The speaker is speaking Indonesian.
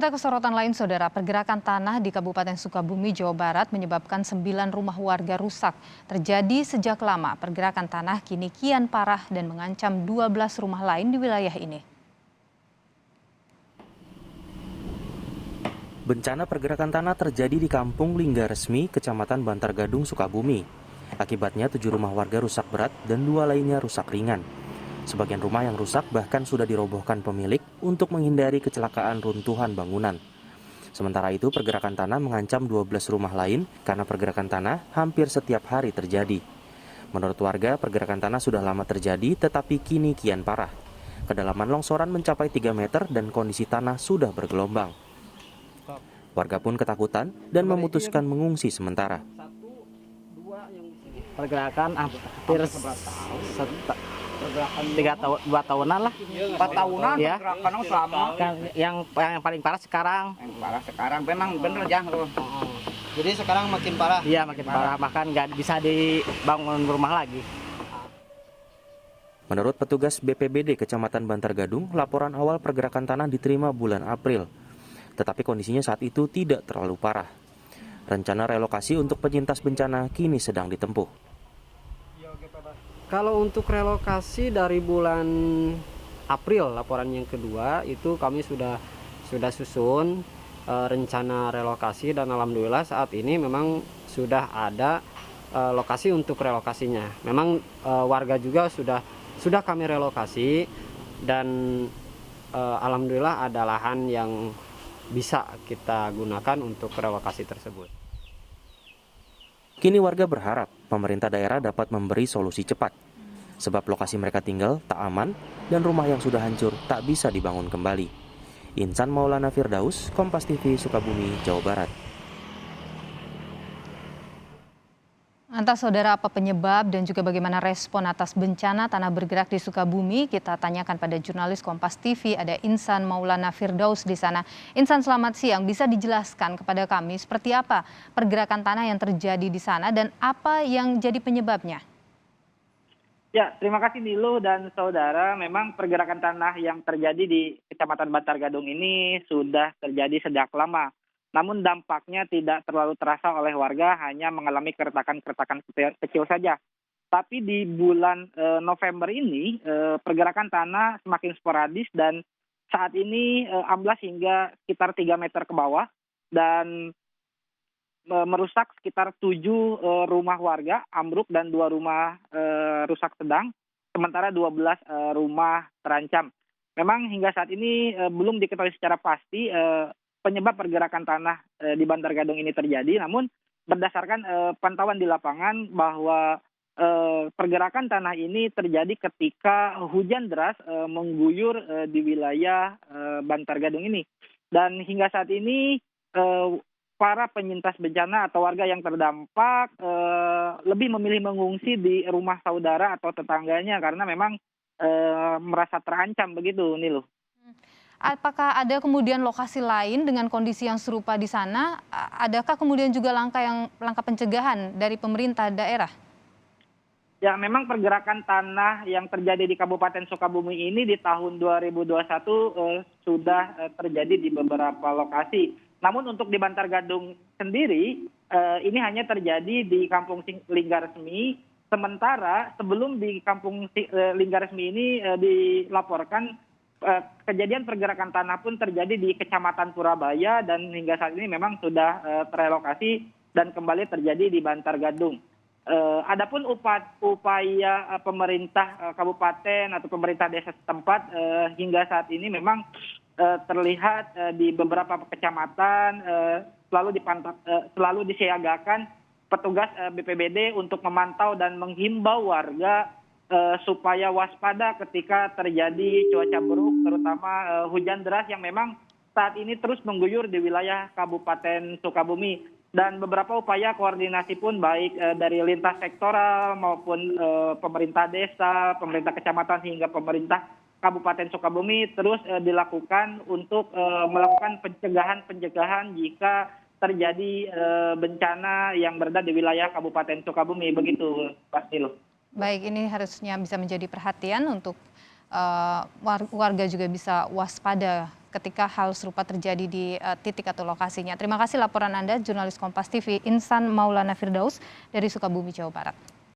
Kita ke sorotan lain, Saudara. Pergerakan tanah di Kabupaten Sukabumi, Jawa Barat menyebabkan 9 rumah warga rusak. Terjadi sejak lama, pergerakan tanah kini kian parah dan mengancam 12 rumah lain di wilayah ini. Bencana pergerakan tanah terjadi di Kampung Linggaresmi, Kecamatan Bantar Gadung, Sukabumi. Akibatnya 7 rumah warga rusak berat dan 2 lainnya rusak ringan. Sebagian rumah yang rusak bahkan sudah dirobohkan pemilik untuk menghindari kecelakaan runtuhan bangunan. Sementara itu, pergerakan tanah mengancam 12 rumah lain karena pergerakan tanah hampir setiap hari terjadi. Menurut warga, pergerakan tanah sudah lama terjadi tetapi kini kian parah. Kedalaman longsoran mencapai 3 meter dan kondisi tanah sudah bergelombang. Warga pun ketakutan dan memutuskan mengungsi sementara. Pergerakan hampir 2 tahunan lah. 4 tahunan Ya. pergerakan selama. Yang paling parah sekarang. Yang parah sekarang memang bener ya. Jadi sekarang makin parah. Iya, makin parah, bahkan nggak bisa dibangun rumah lagi. Menurut petugas BPBD Kecamatan Bantar Gadung, laporan awal pergerakan tanah diterima bulan April. Tetapi kondisinya saat itu tidak terlalu parah. Rencana relokasi untuk penyintas bencana kini sedang ditempuh. Kalau untuk relokasi dari bulan April, laporan yang kedua itu kami sudah susun rencana relokasi, dan alhamdulillah saat ini memang sudah ada lokasi untuk relokasinya. Memang warga juga sudah kami relokasi, dan alhamdulillah ada lahan yang bisa kita gunakan untuk relokasi tersebut. Kini warga berharap pemerintah daerah dapat memberi solusi cepat. Sebab lokasi mereka tinggal tak aman dan rumah yang sudah hancur tak bisa dibangun kembali. Insan Maulana Firdaus, Kompas TV, Sukabumi, Jawa Barat. Lantas, Saudara, apa penyebab dan juga bagaimana respon atas bencana tanah bergerak di Sukabumi? Kita tanyakan pada jurnalis Kompas TV, ada Insan Maulana Firdaus di sana. Insan, selamat siang. Bisa dijelaskan kepada kami seperti apa pergerakan tanah yang terjadi di sana dan apa yang jadi penyebabnya? Ya, terima kasih Nilu dan saudara. Memang pergerakan tanah yang terjadi di Kecamatan Bantar Gadung ini sudah terjadi sejak lama. Namun dampaknya tidak terlalu terasa oleh warga, hanya mengalami keretakan-keretakan kecil saja. Tapi di bulan November ini pergerakan tanah semakin sporadis dan saat ini amblas hingga sekitar 3 meter ke bawah dan merusak sekitar 7 rumah warga ambruk dan 2 rumah rusak sedang, sementara 12 rumah terancam. Memang hingga saat ini belum diketahui secara pasti penyebab pergerakan tanah di Bantar Gadung ini terjadi, namun berdasarkan pantauan di lapangan bahwa pergerakan tanah ini terjadi ketika hujan deras mengguyur di wilayah Bantar Gadung ini. Dan hingga saat ini para penyintas bencana atau warga yang terdampak lebih memilih mengungsi di rumah saudara atau tetangganya karena memang merasa terancam begitu, Nilu. Apakah ada kemudian lokasi lain dengan kondisi yang serupa di sana? Adakah kemudian juga langkah pencegahan dari pemerintah daerah? Ya, memang pergerakan tanah yang terjadi di Kabupaten Sukabumi ini di tahun 2021 sudah terjadi di beberapa lokasi. Namun untuk di Bantar Gadung sendiri, ini hanya terjadi di Kampung Linggaresmi. Sementara sebelum di Kampung Linggaresmi ini dilaporkan kejadian pergerakan tanah pun terjadi di Kecamatan Purabaya dan hingga saat ini memang sudah terelokasi dan kembali terjadi di Bantar Gadung. Adapun upaya pemerintah kabupaten atau pemerintah desa setempat hingga saat ini memang terlihat di beberapa kecamatan selalu disiagakan petugas BPBD untuk memantau dan menghimbau warga supaya waspada ketika terjadi cuaca buruk, terutama hujan deras yang memang saat ini terus mengguyur di wilayah Kabupaten Sukabumi. Dan beberapa upaya koordinasi pun baik dari lintas sektoral maupun pemerintah desa, pemerintah kecamatan hingga pemerintah Kabupaten Sukabumi terus dilakukan untuk melakukan pencegahan jika terjadi bencana yang berada di wilayah Kabupaten Sukabumi. Begitu, Pak Nilo. Baik, ini harusnya bisa menjadi perhatian untuk warga juga bisa waspada ketika hal serupa terjadi di titik atau lokasinya. Terima kasih laporan Anda, jurnalis Kompas TV Insan Maulana Firdaus dari Sukabumi, Jawa Barat.